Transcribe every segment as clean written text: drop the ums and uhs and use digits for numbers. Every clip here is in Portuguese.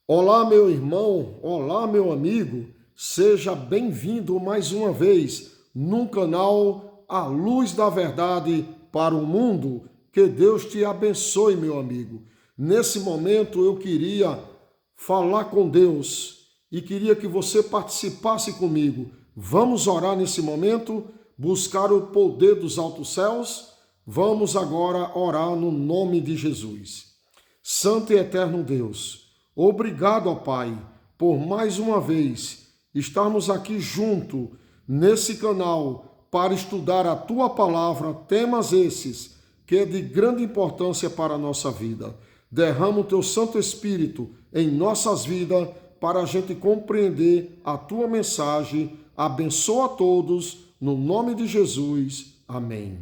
Olá, meu irmão, olá, meu amigo, seja bem-vindo mais uma vez no canal A Luz da Verdade para o Mundo. Que Deus te abençoe, meu amigo. Nesse momento eu queria falar com Deus e queria que você participasse comigo. Vamos orar nesse momento, buscar o poder dos altos céus? Vamos agora orar no nome de Jesus. Santo e eterno Deus, obrigado, ó Pai, por mais uma vez estarmos aqui junto nesse canal para estudar a Tua palavra, temas esses que é de grande importância para a nossa vida. Derrama o Teu Santo Espírito em nossas vidas para a gente compreender a Tua mensagem. Abençoa a todos, no nome de Jesus. Amém.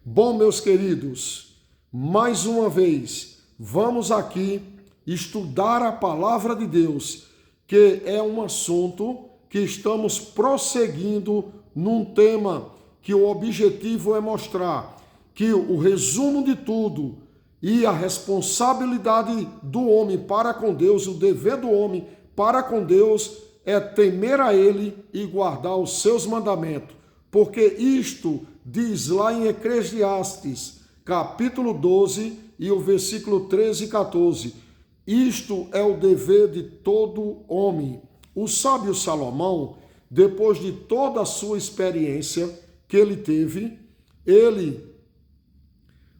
Bom, meus queridos, mais uma vez, vamos aqui estudar a palavra de Deus, que é um assunto que estamos prosseguindo num tema que o objetivo é mostrar que o resumo de tudo e a responsabilidade do homem para com Deus, o dever do homem para com Deus é temer a Ele e guardar os seus mandamentos, porque isto diz lá em Eclesiastes, capítulo 12 e o versículo 13 e 14, isto é o dever de todo homem. O sábio Salomão, depois de toda a sua experiência que ele teve, ele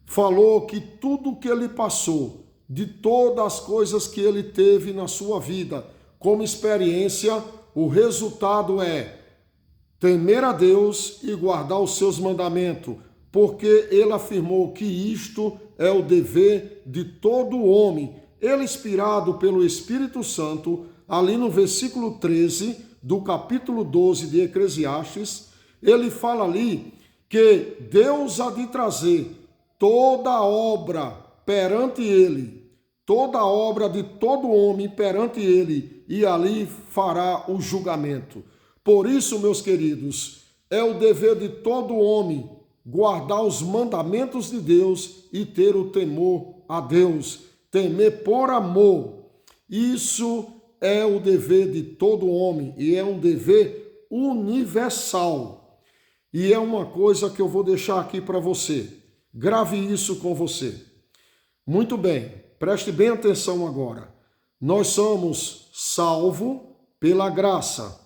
falou que tudo que ele passou, de todas as coisas que ele teve na sua vida como experiência, o resultado é temer a Deus e guardar os seus mandamentos, porque ele afirmou que isto é o dever de todo homem. Ele, inspirado pelo Espírito Santo, ali no versículo 13 do capítulo 12 de Eclesiastes, ele fala ali que Deus há de trazer toda a obra perante ele, toda a obra de todo homem perante ele, e ali fará o julgamento. Por isso, meus queridos, é o dever de todo homem guardar os mandamentos de Deus e ter o temor a Deus, temer por amor. Isso é o dever de todo homem e é um dever universal. E é uma coisa que eu vou deixar aqui para você. Grave isso com você. Muito bem, preste bem atenção agora. Nós somos salvos pela graça.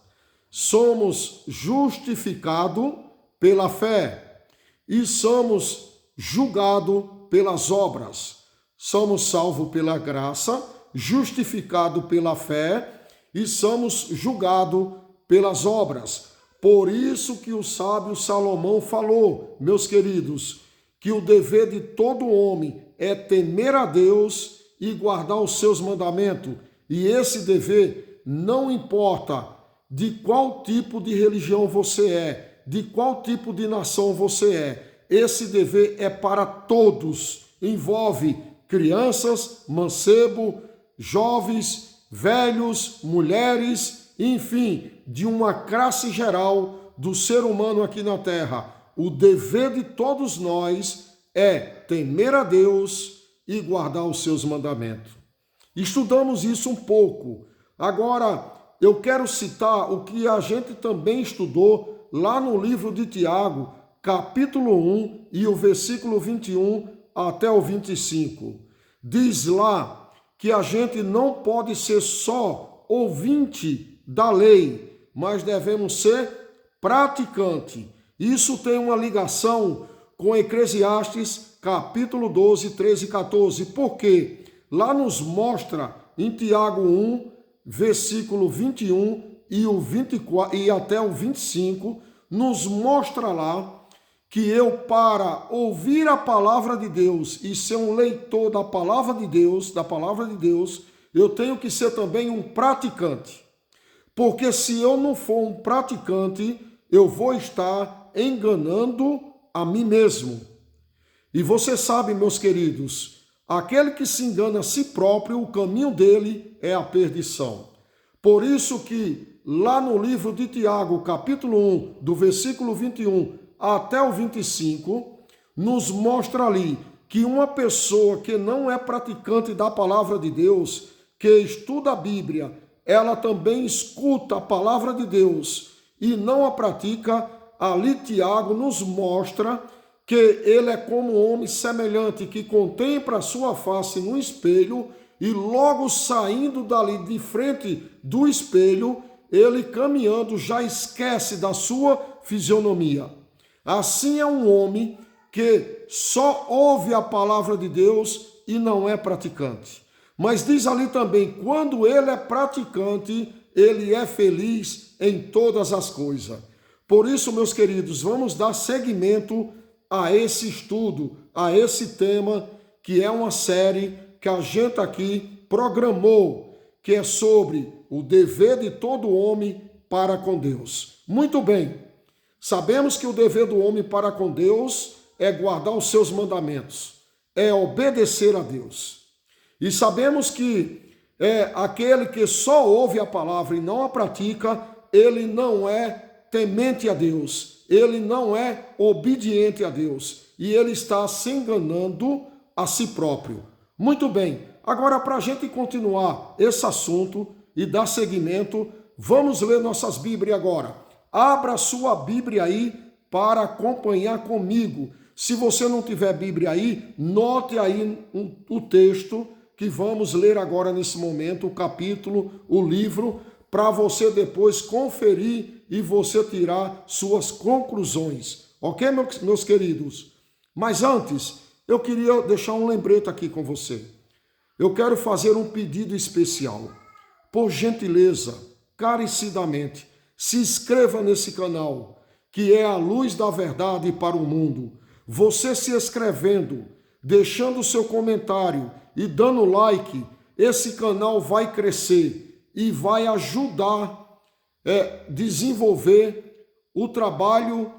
Somos justificados pela fé e somos julgados pelas obras. Somos salvos pela graça, justificados pela fé e somos julgados pelas obras. Por isso que o sábio Salomão falou, meus queridos, que o dever de todo homem é temer a Deus e guardar os seus mandamentos. E esse dever não importa de qual tipo de religião você é, de qual tipo de nação você é. Esse dever é para todos. Envolve crianças, mancebo, jovens, velhos, mulheres, enfim, de uma classe geral do ser humano aqui na Terra. O dever de todos nós é temer a Deus e guardar os seus mandamentos. Estudamos isso um pouco. Agora, eu quero citar o que a gente também estudou lá no livro de Tiago, capítulo 1 e o versículo 21 até o 25. Diz lá que a gente não pode ser só ouvinte da lei, mas devemos ser praticante. Isso tem uma ligação com Eclesiastes, capítulo 12, 13 e 14. Por quê? Lá nos mostra em Tiago 1, versículo 21 e o 24 e até o 25, nos mostra lá que eu, para ouvir a palavra de Deus e ser um leitor da palavra de Deus, eu tenho que ser também um praticante. Porque se eu não for um praticante, eu vou estar enganando a mim mesmo. E você sabe, meus queridos, aquele que se engana a si próprio, o caminho dele é a perdição. Por isso que lá no livro de Tiago, capítulo 1, do versículo 21 até o 25, nos mostra ali que uma pessoa que não é praticante da palavra de Deus, que estuda a Bíblia, ela também escuta a palavra de Deus e não a pratica, ali Tiago nos mostra que ele é como um homem semelhante que contempla a sua face no espelho e logo saindo dali de frente do espelho, ele caminhando já esquece da sua fisionomia. Assim é um homem que só ouve a palavra de Deus e não é praticante. Mas diz ali também, quando ele é praticante, ele é feliz em todas as coisas. Por isso, meus queridos, vamos dar seguimento a esse estudo, a esse tema, que é uma série que a gente aqui programou, que é sobre o dever de todo homem para com Deus. Muito bem, sabemos que o dever do homem para com Deus é guardar os seus mandamentos, é obedecer a Deus. E sabemos que aquele que só ouve a palavra e não a pratica, ele não é temente a Deus, ele não é obediente a Deus e ele está se enganando a si próprio. Muito bem, agora para a gente continuar esse assunto e dar seguimento, vamos ler nossas Bíblias agora. Abra sua Bíblia aí para acompanhar comigo. Se você não tiver Bíblia aí, note aí o texto que vamos ler agora nesse momento, o capítulo, o livro, para você depois conferir e você tirar suas conclusões. Ok, meus queridos? Mas antes, eu queria deixar um lembrete aqui com você. Eu quero fazer um pedido especial. Por gentileza, carecidamente, se inscreva nesse canal, que é a luz da verdade para o mundo. Você se inscrevendo, deixando o seu comentário e dando like, esse canal vai crescer e vai ajudar a desenvolver o trabalho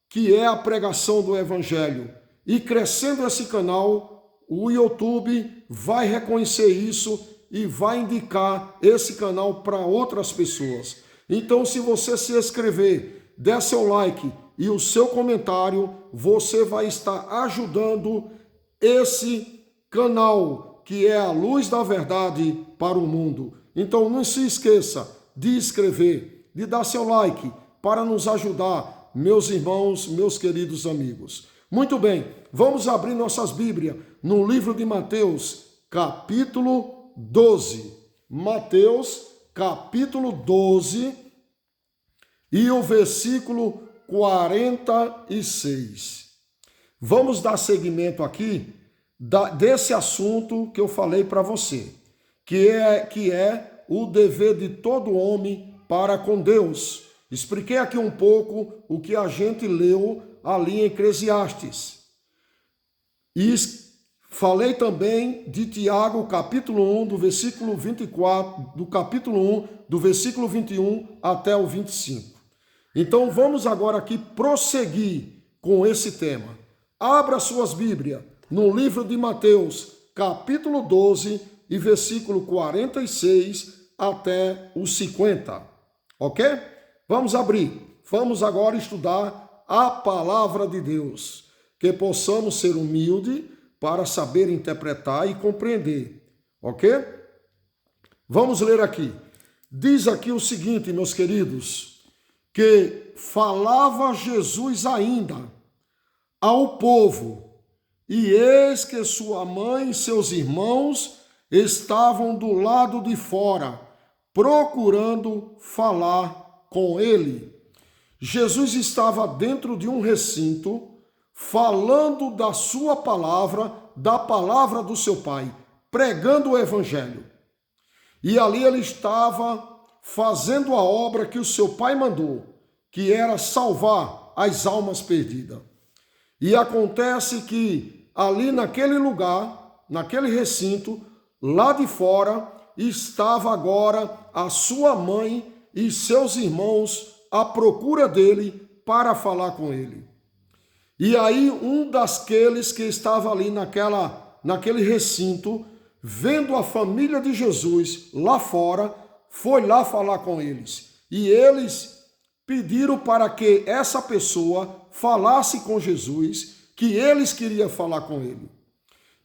que é a pregação do Evangelho. E crescendo esse canal, o YouTube vai reconhecer isso e vai indicar esse canal para outras pessoas. Então, se você se inscrever, der seu like e o seu comentário, você vai estar ajudando esse canal, que é a luz da verdade para o mundo. Então não se esqueça de inscrever, de dar seu like para nos ajudar, meus irmãos, meus queridos amigos. Muito bem, vamos abrir nossas Bíblias no livro de Mateus, capítulo 12. Mateus, capítulo 12 e o versículo 46. Vamos dar seguimento aqui desse assunto que eu falei para você, que é o dever de todo homem para com Deus. Expliquei aqui um pouco o que a gente leu ali em Eclesiastes. E falei também de Tiago, capítulo 1, do versículo 24, do capítulo 1, do versículo 21 até o 25. Então vamos agora aqui prosseguir com esse tema. Abra suas Bíblias no livro de Mateus, capítulo 12 e versículo 46 até o 50. Ok? Vamos abrir. Vamos agora estudar a palavra de Deus. Que possamos ser humildes para saber interpretar e compreender. Ok? Vamos ler aqui. Diz aqui o seguinte, meus queridos, que falava Jesus ainda ao povo, e eis que sua mãe e seus irmãos estavam do lado de fora, procurando falar com ele. Jesus estava dentro de um recinto, falando da sua palavra, da palavra do seu Pai, pregando o Evangelho. E ali ele estava fazendo a obra que o seu Pai mandou, que era salvar as almas perdidas. E acontece que ali naquele lugar, naquele recinto, lá de fora, estava agora a sua mãe e seus irmãos à procura dele para falar com ele. E aí um daqueles que estava ali naquele recinto, vendo a família de Jesus lá fora, foi lá falar com eles. E eles pediram para que essa pessoa falasse com Jesus, que eles queriam falar com ele.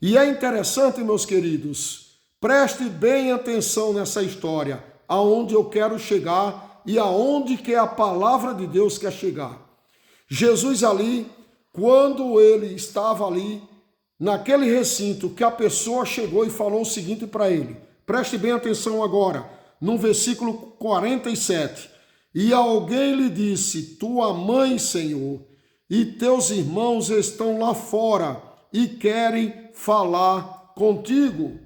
E é interessante, meus queridos, Preste bem atenção nessa história, aonde eu quero chegar e aonde que a palavra de Deus quer chegar. Jesus ali, quando ele estava ali, naquele recinto, que a pessoa chegou e falou o seguinte para ele, preste bem atenção agora, no versículo 47, e alguém lhe disse, tua mãe, Senhor, e teus irmãos estão lá fora e querem falar contigo.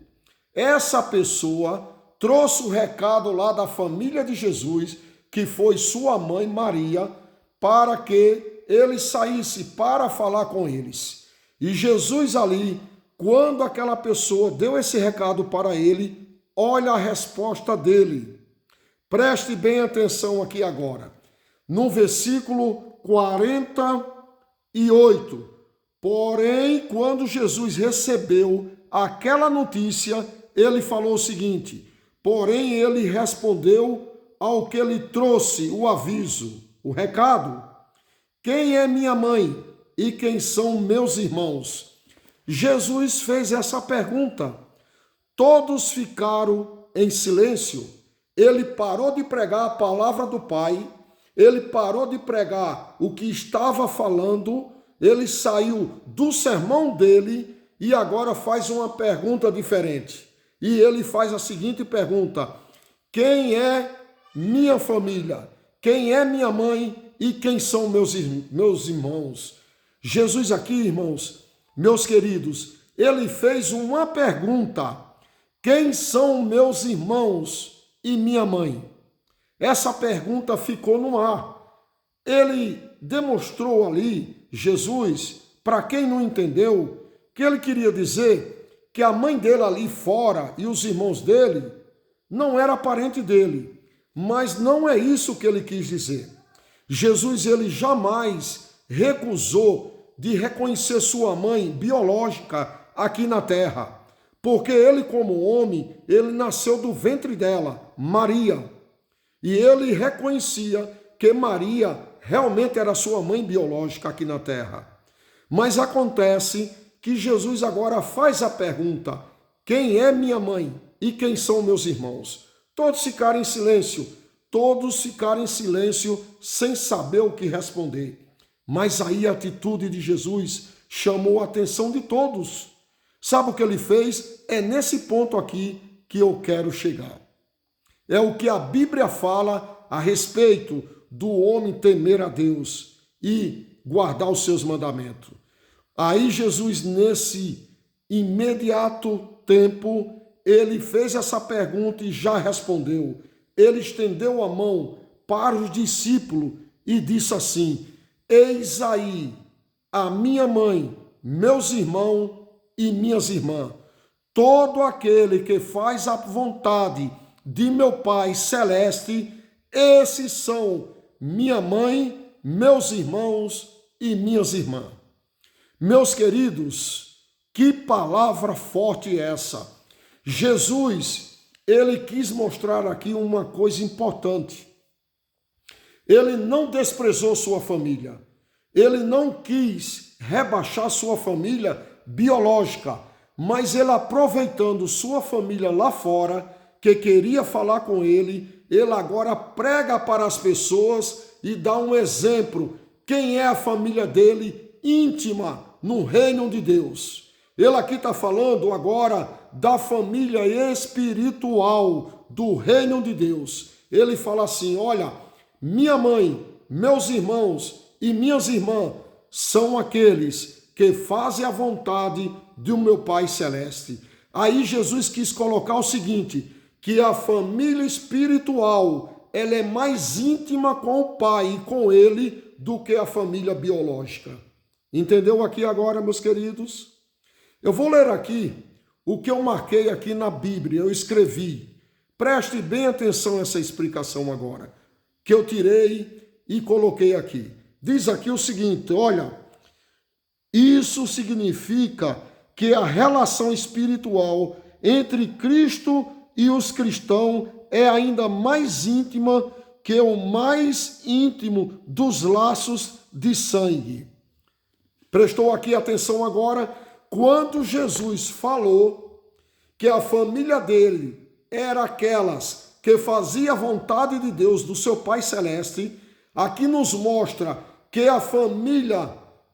Essa pessoa trouxe o recado lá da família de Jesus, que foi sua mãe Maria, para que ele saísse para falar com eles. E Jesus ali, quando aquela pessoa deu esse recado para ele, olha a resposta dele. Preste bem atenção aqui agora. No versículo 48. Porém, quando Jesus recebeu aquela notícia, ele falou o seguinte, porém ele respondeu ao que lhe trouxe o aviso, o recado. Quem é minha mãe e quem são meus irmãos? Jesus fez essa pergunta. Todos ficaram em silêncio. Ele parou de pregar a palavra do Pai, ele parou de pregar o que estava falando, ele saiu do sermão dele e agora faz uma pergunta diferente. E ele faz a seguinte pergunta, quem é minha família? Quem é minha mãe e quem são meus irmãos? Jesus aqui, irmãos, meus queridos, ele fez uma pergunta, quem são meus irmãos e minha mãe? Essa pergunta ficou no ar. Ele demonstrou ali, Jesus, para quem não entendeu, que ele queria dizer que a mãe dele ali fora e os irmãos dele não era parente dele. Mas não é isso que ele quis dizer. Jesus, ele jamais recusou de reconhecer sua mãe biológica aqui na terra. Porque ele, como homem, ele nasceu do ventre dela, Maria. E ele reconhecia que Maria realmente era sua mãe biológica aqui na terra. Mas acontece que Jesus agora faz a pergunta, quem é minha mãe e quem são meus irmãos? Todos ficaram em silêncio, sem saber o que responder. Mas aí a atitude de Jesus chamou a atenção de todos. Sabe o que ele fez? É nesse ponto aqui que eu quero chegar. É o que a Bíblia fala a respeito do homem temer a Deus e guardar os seus mandamentos. Aí Jesus, nesse imediato tempo, ele fez essa pergunta e já respondeu. Ele estendeu a mão para os discípulos e disse assim, eis aí a minha mãe, meus irmãos e minhas irmãs. Todo aquele que faz a vontade de meu Pai Celeste, esses são minha mãe, meus irmãos e minhas irmãs. Meus queridos, que palavra forte é essa? Jesus, ele quis mostrar aqui uma coisa importante. Ele não desprezou sua família. Ele não quis rebaixar sua família biológica, mas ele, aproveitando sua família lá fora, que queria falar com ele, ele agora prega para as pessoas e dá um exemplo. Quem é a família dele íntima no reino de Deus? Ele aqui está falando agora da família espiritual do reino de Deus. Ele fala assim, olha, minha mãe, meus irmãos e minhas irmãs são aqueles que fazem a vontade do meu Pai Celeste. Aí Jesus quis colocar o seguinte, que a família espiritual, ela é mais íntima com o Pai e com Ele do que a família biológica. Entendeu aqui agora, meus queridos? Eu vou ler aqui o que eu marquei aqui na Bíblia, eu escrevi. Preste bem atenção a essa explicação agora, que eu tirei e coloquei aqui. Diz aqui o seguinte, olha, isso significa que a relação espiritual entre Cristo e os cristãos é ainda mais íntima que o mais íntimo dos laços de sangue. Prestou aqui atenção agora, quando Jesus falou que a família dele era aquelas que fazia a vontade de Deus, do seu Pai Celeste, aqui nos mostra que a família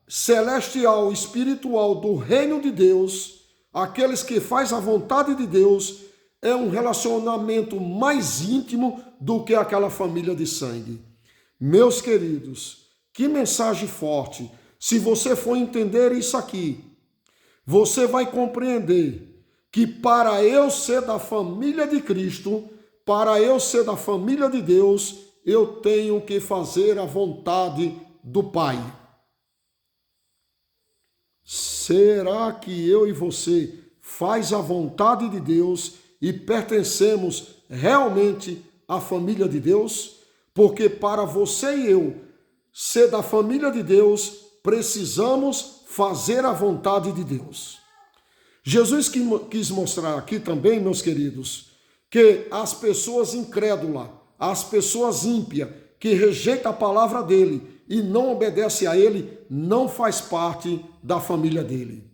celestial, espiritual do reino de Deus, aqueles que faz a vontade de Deus, é um relacionamento mais íntimo do que aquela família de sangue. Meus queridos, que mensagem forte! Se você for entender isso aqui, você vai compreender que para eu ser da família de Cristo, para eu ser da família de Deus, eu tenho que fazer a vontade do Pai. Será que eu e você faz a vontade de Deus e pertencemos realmente à família de Deus? Porque para você e eu ser da família de Deus, precisamos fazer a vontade de Deus. Jesus quis mostrar aqui também, meus queridos, que as pessoas incrédulas, as pessoas ímpias, que rejeitam a palavra dele e não obedecem a ele, não faz parte da família dele.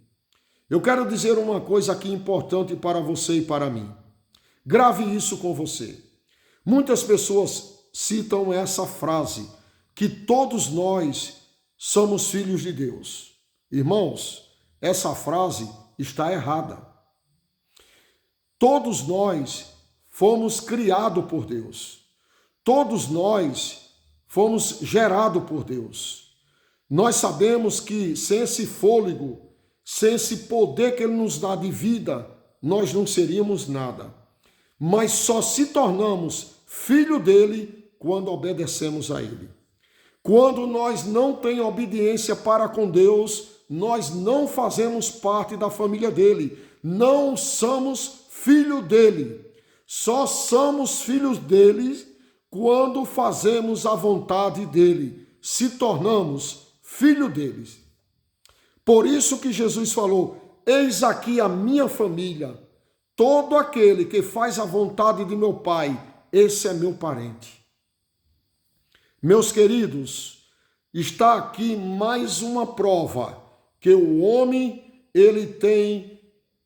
Eu quero dizer uma coisa aqui importante para você e para mim. Grave isso com você. Muitas pessoas citam essa frase, que todos nós somos filhos de Deus. Irmãos, essa frase está errada. Todos nós fomos criados por Deus. Todos nós fomos gerados por Deus. Nós sabemos que sem esse fôlego, sem esse poder que Ele nos dá de vida, nós não seríamos nada. Mas só se tornamos filho dele quando obedecemos a Ele. Quando nós não temos obediência para com Deus, nós não fazemos parte da família dele. Não somos filho dele. Só somos filhos dele quando fazemos a vontade dele. Se tornamos filho deles. Por isso que Jesus falou, eis aqui a minha família. Todo aquele que faz a vontade de meu Pai, esse é meu parente. Meus queridos, está aqui mais uma prova que o homem, ele tem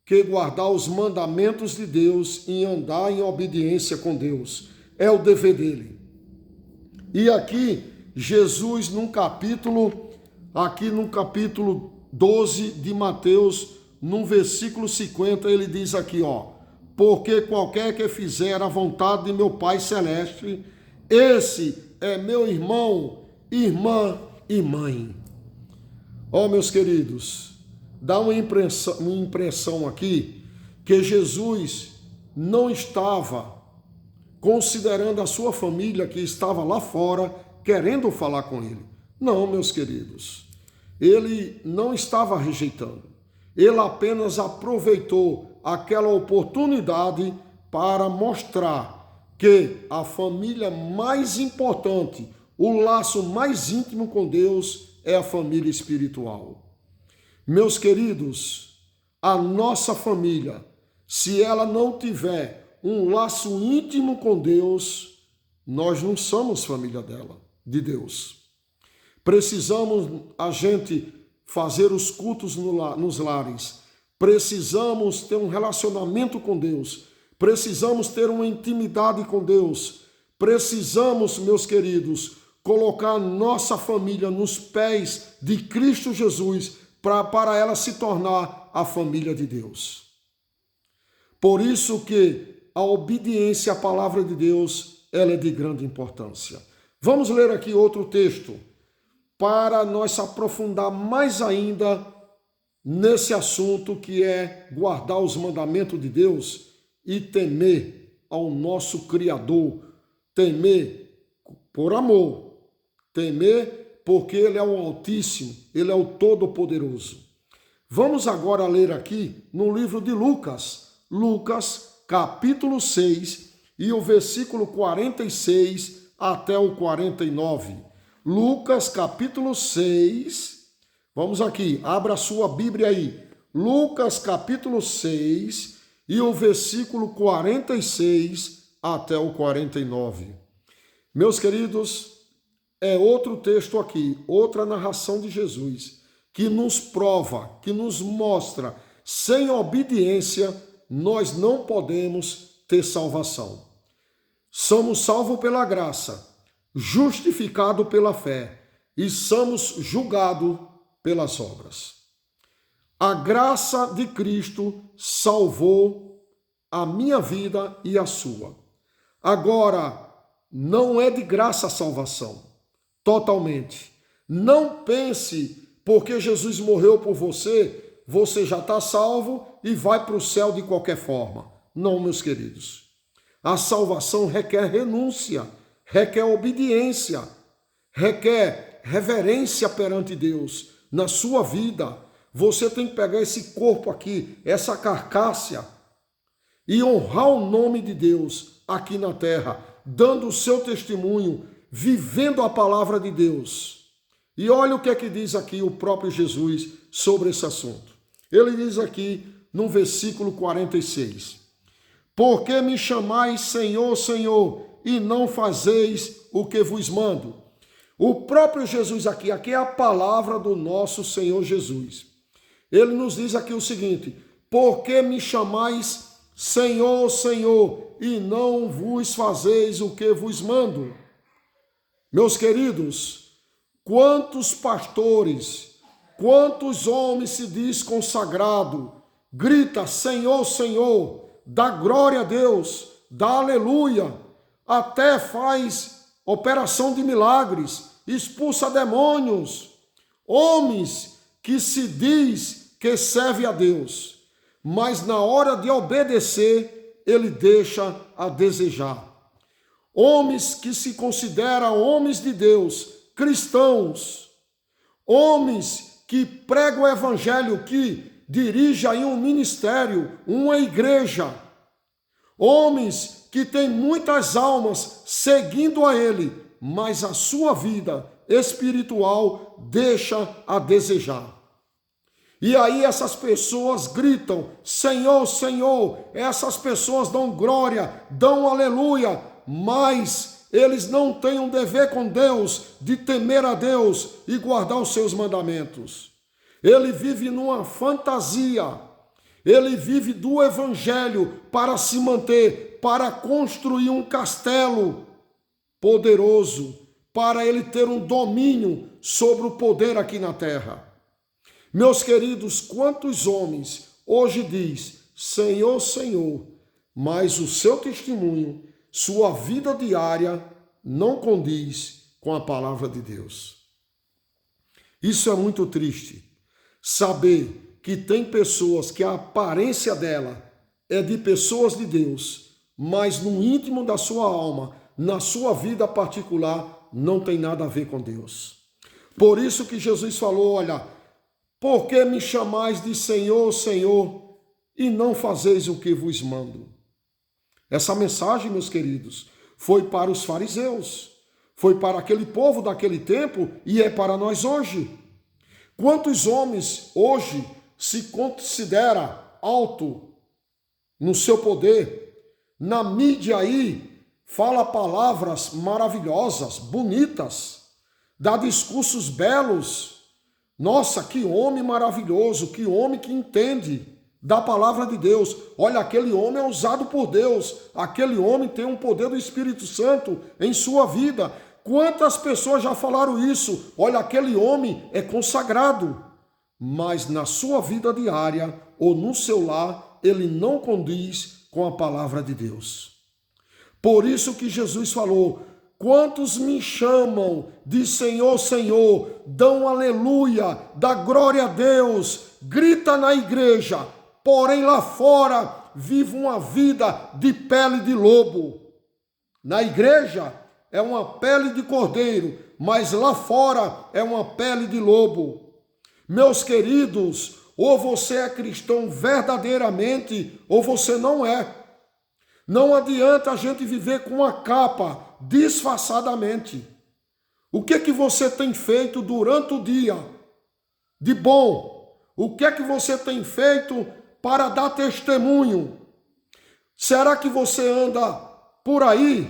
que guardar os mandamentos de Deus e andar em obediência com Deus. É o dever dele. E aqui, Jesus, no capítulo 12 de Mateus, no versículo 50, ele diz aqui, porque qualquer que fizer a vontade de meu Pai Celeste, esse é meu irmão, irmã e mãe. Meus queridos, dá uma impressão aqui que Jesus não estava considerando a sua família que estava lá fora querendo falar com ele. Não, meus queridos, ele não estava rejeitando. Ele apenas aproveitou aquela oportunidade para mostrar que a família mais importante, o laço mais íntimo com Deus é a família espiritual. Meus queridos, a nossa família, se ela não tiver um laço íntimo com Deus, nós não somos família dela, de Deus. Precisamos a gente fazer os cultos nos lares, precisamos ter um relacionamento com Deus, precisamos ter uma intimidade com Deus, precisamos, meus queridos, colocar nossa família nos pés de Cristo Jesus para ela se tornar a família de Deus. Por isso que a obediência à palavra de Deus, ela é de grande importância. Vamos ler aqui outro texto para nós aprofundar mais ainda nesse assunto que é guardar os mandamentos de Deus e temer ao nosso Criador, temer por amor, temer porque Ele é o Altíssimo, Ele é o Todo-Poderoso. Vamos agora ler aqui no livro de Lucas, capítulo 6 e o versículo 46 até o 49. Lucas capítulo 6, vamos aqui, abra a sua Bíblia aí. Lucas capítulo 6 e o versículo 46 até o 49. Meus queridos, é outro texto aqui, outra narração de Jesus, que nos prova, que nos mostra, sem obediência, nós não podemos ter salvação. Somos salvos pela graça, justificados pela fé e somos julgados pelas obras. A graça de Cristo salvou a minha vida e a sua. Agora, não é de graça a salvação, totalmente. Não pense, porque Jesus morreu por você, você já está salvo e vai para o céu de qualquer forma. Não, meus queridos. A salvação requer renúncia, requer obediência, requer reverência perante Deus. Na sua vida, você tem que pegar esse corpo aqui, essa carcaça, e honrar o nome de Deus aqui na terra, dando o seu testemunho, vivendo a palavra de Deus. E olha o que é que diz aqui o próprio Jesus sobre esse assunto. Ele diz aqui no versículo 46, por que me chamais Senhor, Senhor, e não fazeis o que vos mando? O próprio Jesus aqui é a palavra do nosso Senhor Jesus. Ele nos diz aqui o seguinte, por que me chamais Senhor, Senhor, e não vos fazeis o que vos mando? Meus queridos, quantos pastores, quantos homens se diz consagrado, grita Senhor, Senhor, dá glória a Deus, dá aleluia, até faz operação de milagres, expulsa demônios, homens que se diz que serve a Deus, mas na hora de obedecer, ele deixa a desejar. Homens que se consideram homens de Deus, cristãos, homens que pregam o evangelho, que dirigem aí um ministério, uma igreja, homens que têm muitas almas seguindo a ele, mas a sua vida espiritual deixa a desejar. E aí essas pessoas gritam, Senhor, Senhor, essas pessoas dão glória, dão aleluia, mas eles não têm um dever com Deus de temer a Deus e guardar os seus mandamentos. Ele vive numa fantasia, ele vive do evangelho para se manter, para construir um castelo poderoso, para ele ter um domínio sobre o poder aqui na terra. Meus queridos, quantos homens hoje diz Senhor, Senhor, mas o seu testemunho, sua vida diária não condiz com a palavra de Deus. Isso é muito triste, saber que tem pessoas que a aparência dela é de pessoas de Deus, mas no íntimo da sua alma, na sua vida particular, não tem nada a ver com Deus. Por isso que Jesus falou, olha, por que me chamais de Senhor, Senhor, e não fazeis o que vos mando? Essa mensagem, meus queridos, foi para os fariseus, foi para aquele povo daquele tempo e é para nós hoje. Quantos homens hoje se considera alto no seu poder? Na mídia aí, fala palavras maravilhosas, bonitas, dá discursos belos. Nossa, que homem maravilhoso, que homem que entende da palavra de Deus. Olha, aquele homem é usado por Deus, aquele homem tem um poder do Espírito Santo em sua vida. Quantas pessoas já falaram isso? Olha, aquele homem é consagrado, mas na sua vida diária ou no seu lar, ele não condiz com a palavra de Deus. Por isso que Jesus falou, quantos me chamam de Senhor, Senhor, dão aleluia, dá glória a Deus, grita na igreja, porém lá fora vive uma vida de pele de lobo. Na igreja é uma pele de cordeiro, mas lá fora é uma pele de lobo. Meus queridos, ou você é cristão verdadeiramente, ou você não é. Não adianta a gente viver com uma capa disfarçadamente. O que é que você tem feito durante o dia de bom? O que é que você tem feito para dar testemunho? Será que você anda por aí,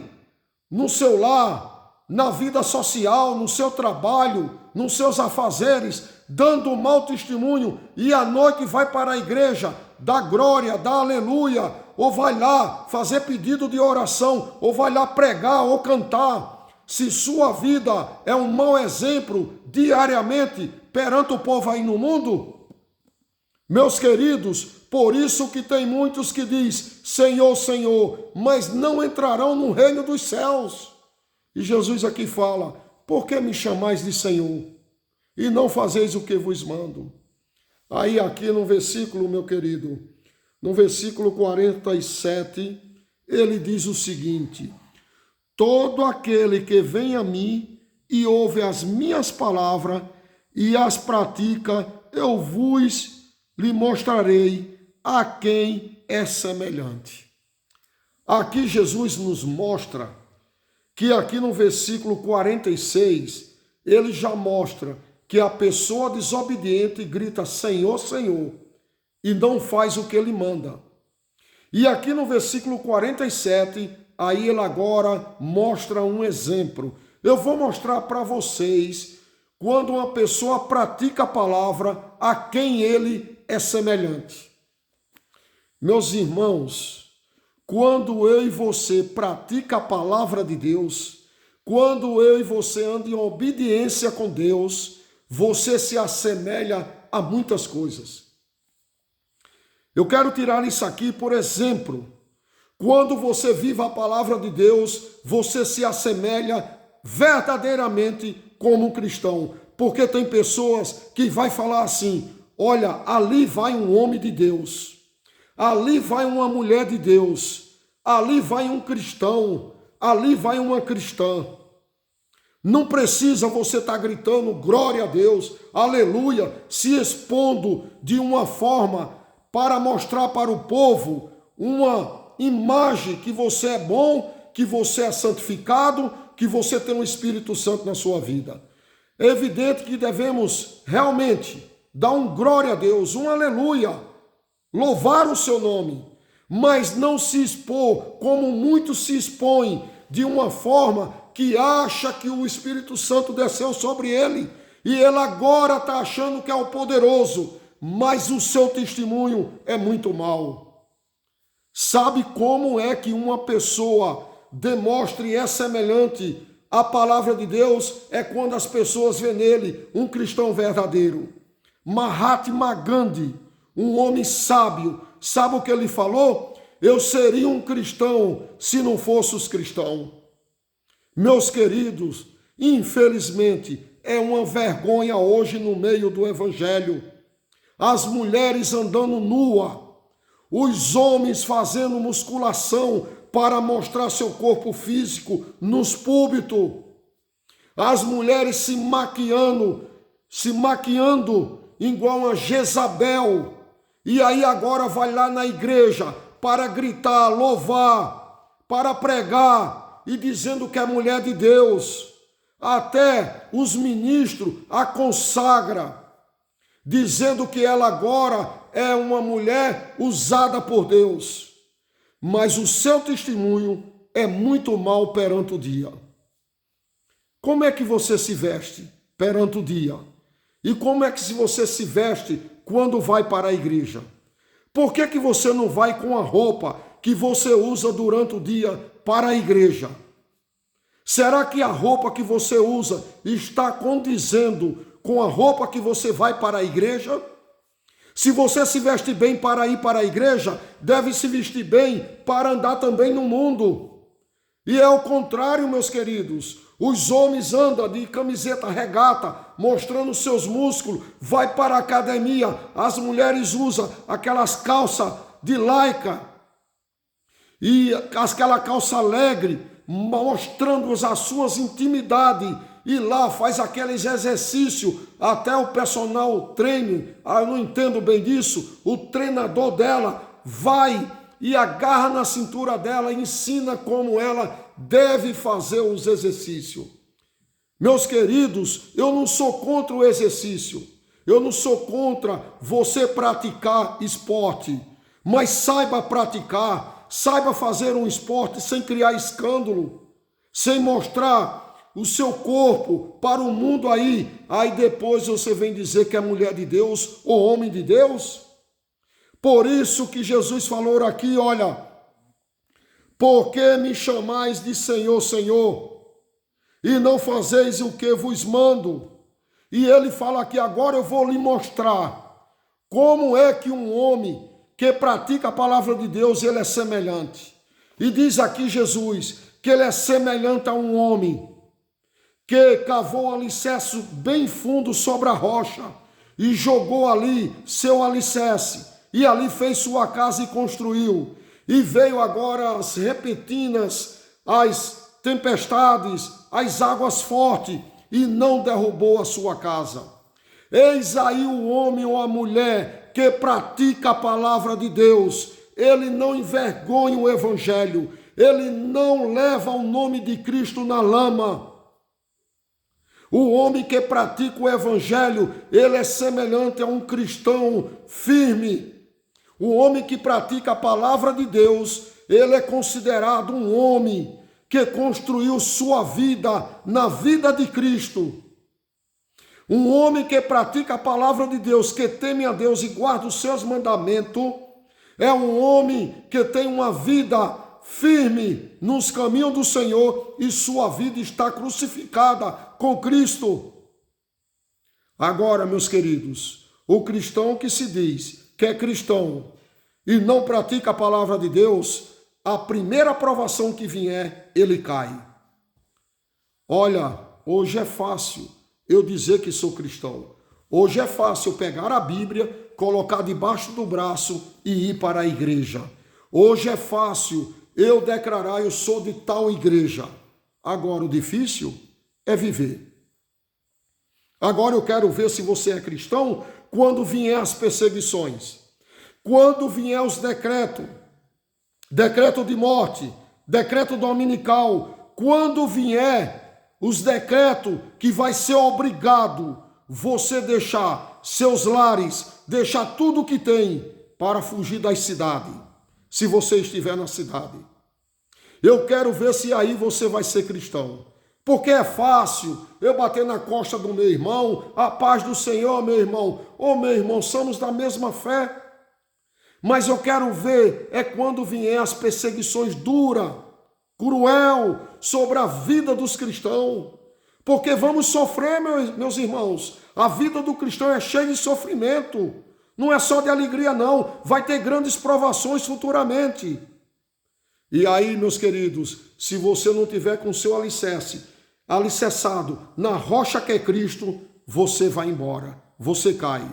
no seu lar, na vida social, no seu trabalho, nos seus afazeres, dando mau testemunho, e à noite vai para a igreja, dá glória, dá aleluia, ou vai lá fazer pedido de oração, ou vai lá pregar ou cantar. Se sua vida é um mau exemplo diariamente perante o povo aí no mundo, meus queridos, por isso que tem muitos que diz Senhor, Senhor, mas não entrarão no reino dos céus. E Jesus aqui fala, por que me chamais de Senhor e não fazeis o que vos mando? Aí aqui no versículo, meu querido, no versículo 47, ele diz o seguinte, todo aquele que vem a mim e ouve as minhas palavras e as pratica, eu vos lhe mostrarei a quem é semelhante. Aqui Jesus nos mostra que aqui no versículo 46, ele já mostra que a pessoa desobediente grita Senhor, Senhor, e não faz o que ele manda. E aqui no versículo 47, aí ele agora mostra um exemplo. Eu vou mostrar para vocês quando uma pessoa pratica a palavra, a quem ele é semelhante. Meus irmãos, quando eu e você pratica a palavra de Deus, quando eu e você andam em obediência com Deus, você se assemelha a muitas coisas. Eu quero tirar isso aqui, por exemplo, quando você vive a palavra de Deus, você se assemelha verdadeiramente como um cristão, porque tem pessoas que vai falar assim, olha, ali vai um homem de Deus, ali vai uma mulher de Deus, ali vai um cristão, ali vai uma cristã. Não precisa você estar gritando glória a Deus, aleluia, se expondo de uma forma para mostrar para o povo uma imagem que você é bom, que você é santificado, que você tem um Espírito Santo na sua vida. É evidente que devemos realmente dar um glória a Deus, um aleluia, louvar o seu nome, mas não se expor como muitos se expõem de uma forma que acha que o Espírito Santo desceu sobre ele e ele agora está achando que é o poderoso, mas o seu testemunho é muito mau. Sabe como é que uma pessoa demonstre é semelhante à palavra de Deus? É quando as pessoas veem nele um cristão verdadeiro. Mahatma Gandhi, um homem sábio, sabe o que ele falou? Eu seria um cristão se não fosse os cristãos. Meus queridos, infelizmente, é uma vergonha hoje no meio do evangelho. As mulheres andando nua, os homens fazendo musculação para mostrar seu corpo físico nos púlpitos, as mulheres se maquiando igual a Jezabel, e aí agora vai lá na igreja para gritar, louvar, para pregar e dizendo que é mulher de Deus. Até os ministros a consagra, dizendo que ela agora é uma mulher usada por Deus. Mas o seu testemunho é muito mal perante o dia. Como é que você se veste perante o dia? E como é que você se veste quando vai para a igreja? Por que que você não vai com a roupa que você usa durante o dia para a igreja? Será que a roupa que você usa está condizendo com a roupa que você vai para a igreja? Se você se veste bem para ir para a igreja, deve se vestir bem para andar também no mundo. E é o contrário, meus queridos. Os homens andam de camiseta regata, mostrando seus músculos, vai para a academia. As mulheres usam aquelas calças de lycra e aquela calça alegre, mostrando as suas intimidades. E lá faz aqueles exercícios, até o personal treino, eu não entendo bem disso, o treinador dela vai e agarra na cintura dela e ensina como ela deve fazer os exercícios. Meus queridos, eu não sou contra o exercício, eu não sou contra você praticar esporte, mas saiba praticar, saiba fazer um esporte sem criar escândalo, sem mostrar o seu corpo para o mundo aí depois você vem dizer que é mulher de Deus ou homem de Deus? Por isso que Jesus falou aqui, olha, por que me chamais de Senhor, Senhor, e não fazeis o que vos mando? E ele fala aqui, agora eu vou lhe mostrar como é que um homem que pratica a palavra de Deus, ele é semelhante. E diz aqui Jesus que ele é semelhante a um homem que cavou um alicerce bem fundo sobre a rocha e jogou ali seu alicerce, e ali fez sua casa e construiu. E veio agora as repentinas, as tempestades, as águas fortes, e não derrubou a sua casa. Eis aí o homem ou a mulher que pratica a palavra de Deus. Ele não envergonha o evangelho, ele não leva o nome de Cristo na lama. O homem que pratica o evangelho, ele é semelhante a um cristão firme. O homem que pratica a palavra de Deus, ele é considerado um homem que construiu sua vida na vida de Cristo. Um homem que pratica a palavra de Deus, que teme a Deus e guarda os seus mandamentos, é um homem que tem uma vida firme nos caminhos do Senhor e sua vida está crucificada com Cristo. Agora, meus queridos, o cristão que se diz que é cristão e não pratica a palavra de Deus, a primeira provação que vier, ele cai. Olha, hoje é fácil eu dizer que sou cristão. Hoje é fácil eu pegar a Bíblia, colocar debaixo do braço e ir para a igreja. Hoje é fácil eu declarar eu sou de tal igreja. Agora o difícil é viver. Agora eu quero ver se você é cristão quando vier as perseguições. Quando vier os decretos, decreto de morte, decreto dominical, quando vier os decretos que vai ser obrigado você deixar seus lares, deixar tudo o que tem para fugir das cidades, se você estiver na cidade. Eu quero ver se aí você vai ser cristão. Porque é fácil eu bater na costa do meu irmão, a paz do Senhor, meu irmão. Ô, meu irmão, somos da mesma fé. Mas eu quero ver é quando vier as perseguições duras, cruel, sobre a vida dos cristãos. Porque vamos sofrer, meus irmãos. A vida do cristão é cheia de sofrimento. Não é só de alegria, não. Vai ter grandes provações futuramente. E aí, meus queridos, se você não tiver com seu alicerçado na rocha que é Cristo, você vai embora, você cai.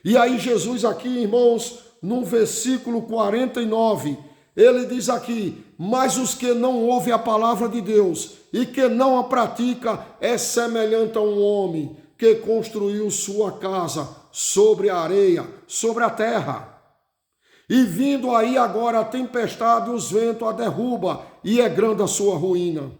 E aí Jesus aqui, irmãos, no versículo 49, ele diz aqui, mas os que não ouvem a palavra de Deus e que não a pratica é semelhante a um homem que construiu sua casa sobre a areia, sobre a terra. E vindo aí agora a tempestade, os ventos a derruba, e é grande a sua ruína.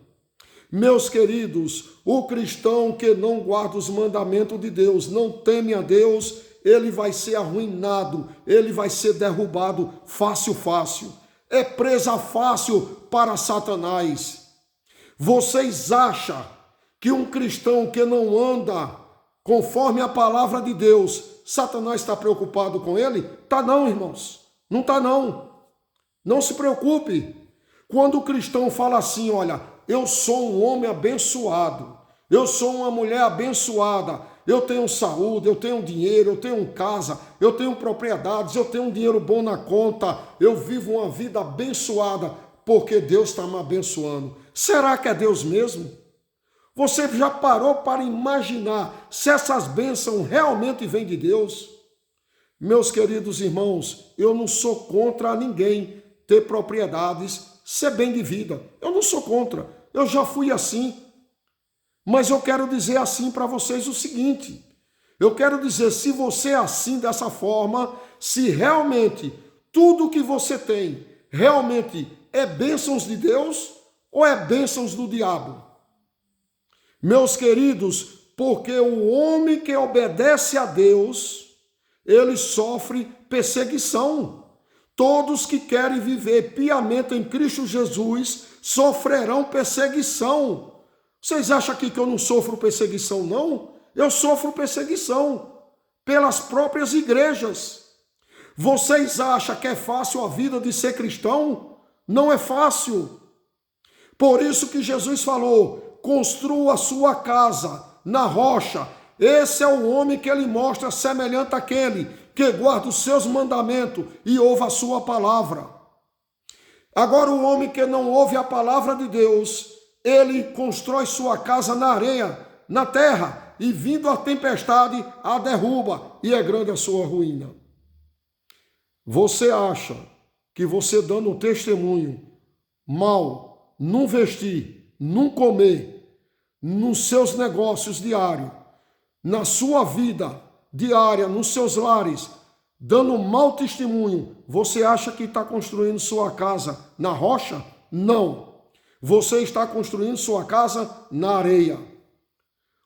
Meus queridos, o cristão que não guarda os mandamentos de Deus, não teme a Deus, ele vai ser arruinado, ele vai ser derrubado fácil. É presa fácil para Satanás. Vocês acham que um cristão que não anda conforme a palavra de Deus, Satanás está preocupado com ele? Tá não, irmãos. Não está não. Não se preocupe. Quando o cristão fala assim, olha, eu sou um homem abençoado, eu sou uma mulher abençoada, eu tenho saúde, eu tenho dinheiro, eu tenho casa, eu tenho propriedades, eu tenho um dinheiro bom na conta, eu vivo uma vida abençoada, porque Deus está me abençoando. Será que é Deus mesmo? Você já parou para imaginar se essas bênçãos realmente vêm de Deus? Meus queridos irmãos, eu não sou contra ninguém ter propriedades, ser bem de vida. Eu não sou contra, eu já fui assim. Mas eu quero dizer assim para vocês o seguinte, eu quero dizer, se você é assim dessa forma, se realmente tudo que você tem realmente é bênçãos de Deus ou é bênçãos do diabo? Meus queridos, porque o homem que obedece a Deus, ele sofre perseguição. Todos que querem viver piamente em Cristo Jesus sofrerão perseguição. Vocês acham aqui que eu não sofro perseguição, não? Eu sofro perseguição pelas próprias igrejas. Vocês acham que é fácil a vida de ser cristão? Não é fácil. Por isso que Jesus falou, construa a sua casa na rocha. Esse é o homem que ele mostra semelhante àquele que guarda os seus mandamentos e ouve a sua palavra. Agora o homem que não ouve a palavra de Deus, ele constrói sua casa na areia, na terra, e vindo a tempestade, a derruba, e é grande a sua ruína. Você acha que você dando um testemunho mal, não vestir, não comer, nos seus negócios diários, na sua vida diária, nos seus lares, dando um mau testemunho, você acha que está construindo sua casa na rocha? Não. Você está construindo sua casa na areia.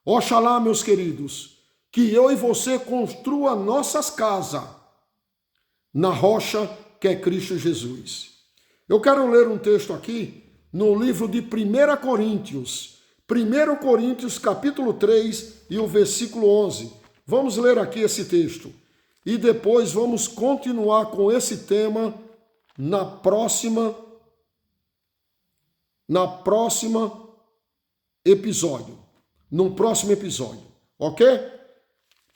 Oxalá, meus queridos, que eu e você construa nossas casas na rocha que é Cristo Jesus. Eu quero ler um texto aqui no livro de 1 Coríntios. 1 Coríntios, capítulo 3 e o versículo 11. Vamos ler aqui esse texto. E depois vamos continuar com esse tema no próximo episódio, ok?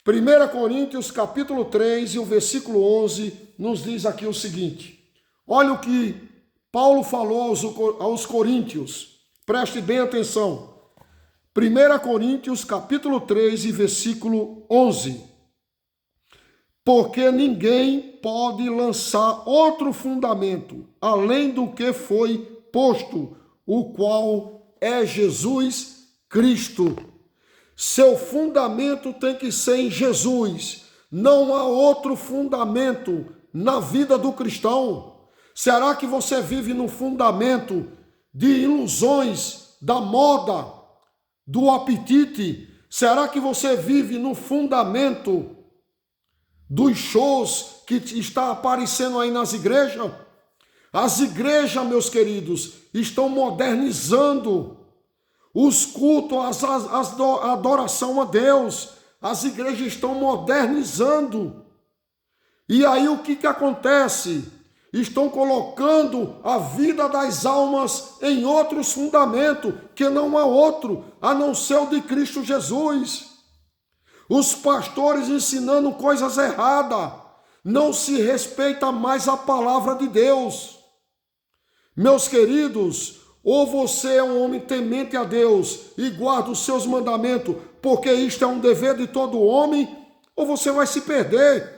1 Coríntios capítulo 3 e o versículo 11 nos diz aqui o seguinte. Olha o que Paulo falou aos coríntios, preste bem atenção. 1 Coríntios capítulo 3 e versículo 11. Porque ninguém pode lançar outro fundamento, além do que foi posto, o qual é Jesus Cristo. Seu fundamento tem que ser em Jesus. Não há outro fundamento na vida do cristão. Será que você vive no fundamento de ilusões, da moda, do apetite? Será que você vive no fundamento dos shows que está aparecendo aí nas igrejas? As igrejas, meus queridos, estão modernizando os cultos, a adoração a Deus. As igrejas estão modernizando. E aí o que acontece? Estão colocando a vida das almas em outros fundamentos, que não há outro, a não ser o de Cristo Jesus. Os pastores ensinando coisas erradas. Não se respeita mais a palavra de Deus. Meus queridos, ou você é um homem temente a Deus e guarda os seus mandamentos, porque isto é um dever de todo homem, ou você vai se perder.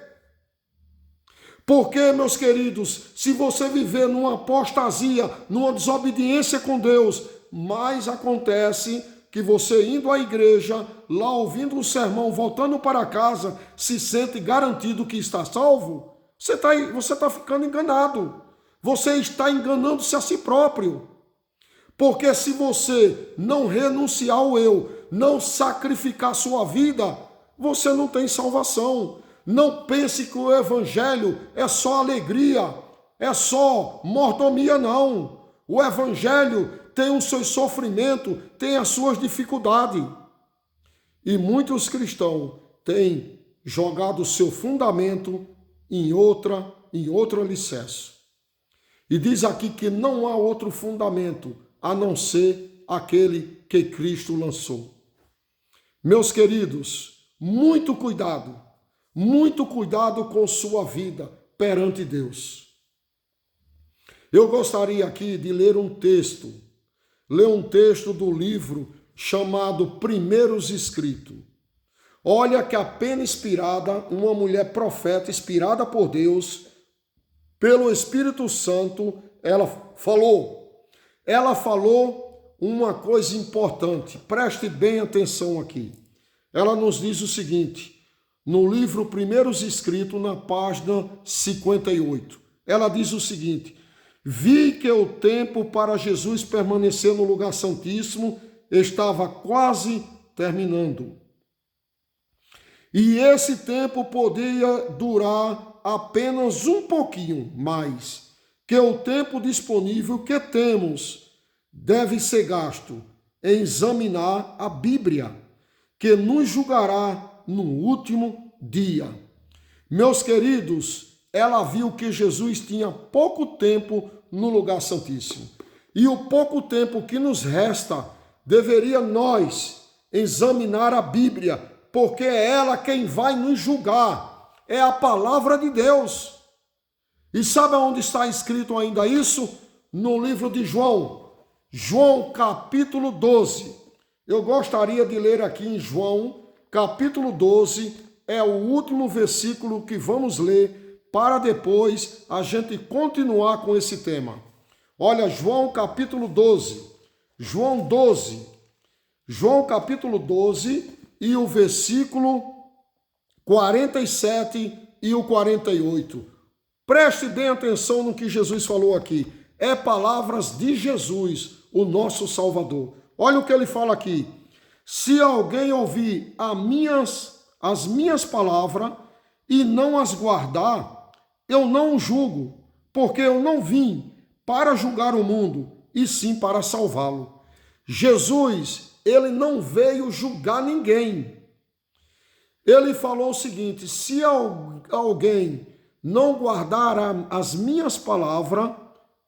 Porque, meus queridos, se você viver numa apostasia, numa desobediência com Deus, mais acontece que você indo à igreja, lá ouvindo o sermão, voltando para casa, se sente garantido que está salvo, você está ficando enganado. Você está enganando-se a si próprio. Porque se você não renunciar ao eu, não sacrificar sua vida, você não tem salvação. Não pense que o evangelho é só alegria, é só mordomia, não. O evangelho tem os seus sofrimentos, tem as suas dificuldades. E muitos cristãos têm jogado o seu fundamento em outro alicerce. E diz aqui que não há outro fundamento a não ser aquele que Cristo lançou. Meus queridos, muito cuidado com sua vida perante Deus. Eu gostaria aqui de ler um texto do livro chamado Primeiros Escritos. Olha que apenas inspirada, uma mulher profeta inspirada por Deus, pelo Espírito Santo, ela falou uma coisa importante. Preste bem atenção aqui. Ela nos diz o seguinte, no livro Primeiros Escritos, na página 58. Ela diz o seguinte: vi que o tempo para Jesus permanecer no lugar santíssimo estava quase terminando. E esse tempo podia durar apenas um pouquinho mais, que o tempo disponível que temos deve ser gasto em examinar a Bíblia, que nos julgará no último dia. Meus queridos, ela viu que Jesus tinha pouco tempo no lugar santíssimo. E o pouco tempo que nos resta, deveria nós examinar a Bíblia, porque é ela quem vai nos julgar. É a palavra de Deus. E sabe onde está escrito ainda isso? No livro de João. João capítulo 12. Eu gostaria de ler aqui em João capítulo 12. É o último versículo que vamos ler para depois a gente continuar com esse tema. Olha, João capítulo 12. João capítulo 12 e o versículo 47 e o 48. Preste bem atenção no que Jesus falou aqui. É palavras de Jesus, o nosso Salvador. Olha o que ele fala aqui. Se alguém ouvir as minhas palavras e não as guardar, eu não o julgo, porque eu não vim para julgar o mundo, e sim para salvá-lo. Jesus, ele não veio julgar ninguém. Ele falou o seguinte: se alguém não guardar as minhas palavras,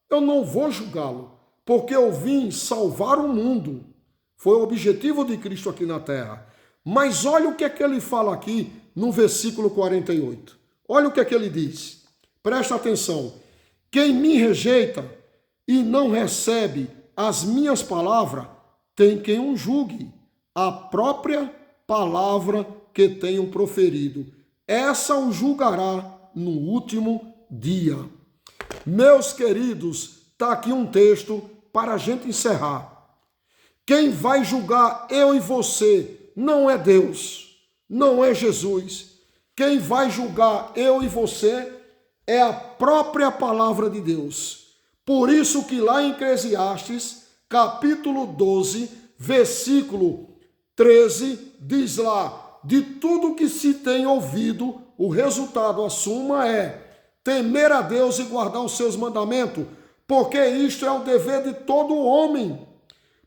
eu não vou julgá-lo, porque eu vim salvar o mundo. Foi o objetivo de Cristo aqui na terra. Mas olha o que é que ele fala aqui no versículo 48. Olha o que é que ele diz. Presta atenção. Quem me rejeita e não recebe as minhas palavras, tem quem o julgue. A própria palavra que tenho proferido. Essa o julgará no último dia. Meus queridos, está aqui um texto para a gente encerrar. Quem vai julgar eu e você não é Deus, não é Jesus. Quem vai julgar eu e você é a própria palavra de Deus. Por isso que lá em Eclesiastes, capítulo 12, versículo 13, diz lá: de tudo que se tem ouvido, o resultado, a suma é temer a Deus e guardar os seus mandamentos, porque isto é o dever de todo homem,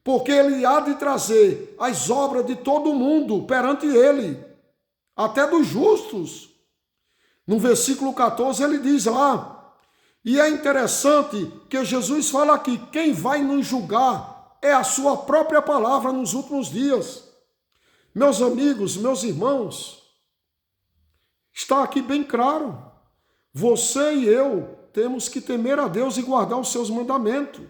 porque ele há de trazer as obras de todo mundo perante ele, até dos justos. No versículo 14 ele diz lá, e é interessante que Jesus fala aqui, quem vai nos julgar é a sua própria palavra nos últimos dias. Meus amigos, meus irmãos, está aqui bem claro, você e eu temos que temer a Deus e guardar os seus mandamentos.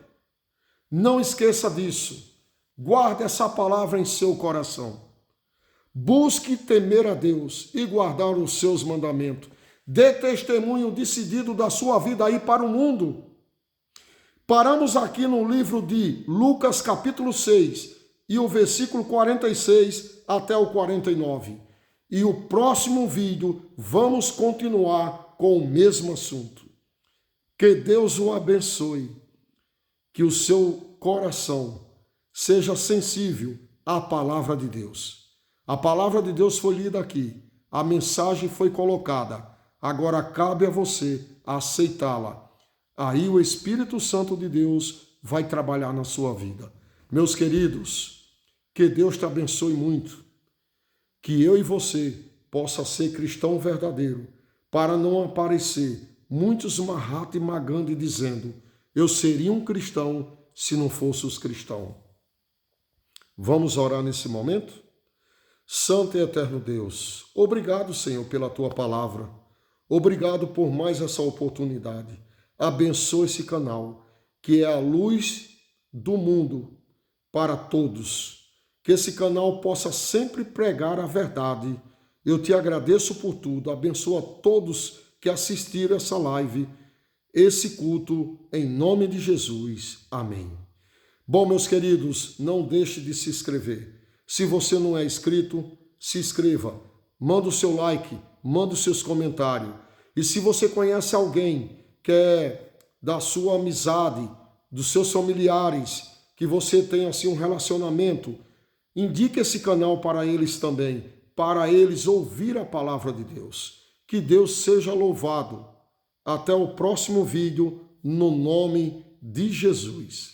Não esqueça disso, guarde essa palavra em seu coração. Busque temer a Deus e guardar os seus mandamentos. Dê testemunho decidido da sua vida aí para o mundo. Paramos aqui no livro de Lucas capítulo 6 e o versículo 46 até o 49. E o próximo vídeo vamos continuar com o mesmo assunto. Que Deus o abençoe, que o seu coração seja sensível à palavra de Deus. A palavra de Deus foi lida aqui, a mensagem foi colocada. Agora cabe a você aceitá-la. Aí o Espírito Santo de Deus vai trabalhar na sua vida. Meus queridos, que Deus te abençoe muito. Que eu e você possa ser cristão verdadeiro, para não aparecer muitos marrata e magande dizendo, eu seria um cristão se não fosse os cristãos. Vamos orar nesse momento? Santo e eterno Deus, obrigado, Senhor, pela tua palavra. Obrigado por mais essa oportunidade. Abençoa esse canal, que é a luz do mundo para todos. Que esse canal possa sempre pregar a verdade. Eu te agradeço por tudo. Abençoa todos que assistiram essa live, esse culto, em nome de Jesus. Amém. Bom, meus queridos, não deixe de se inscrever. Se você não é inscrito, se inscreva. Manda o seu like, manda os seus comentários. E se você conhece alguém que é da sua amizade, dos seus familiares, que você tem assim um relacionamento, indique esse canal para eles também, para eles ouvir a palavra de Deus. Que Deus seja louvado. Até o próximo vídeo, no nome de Jesus.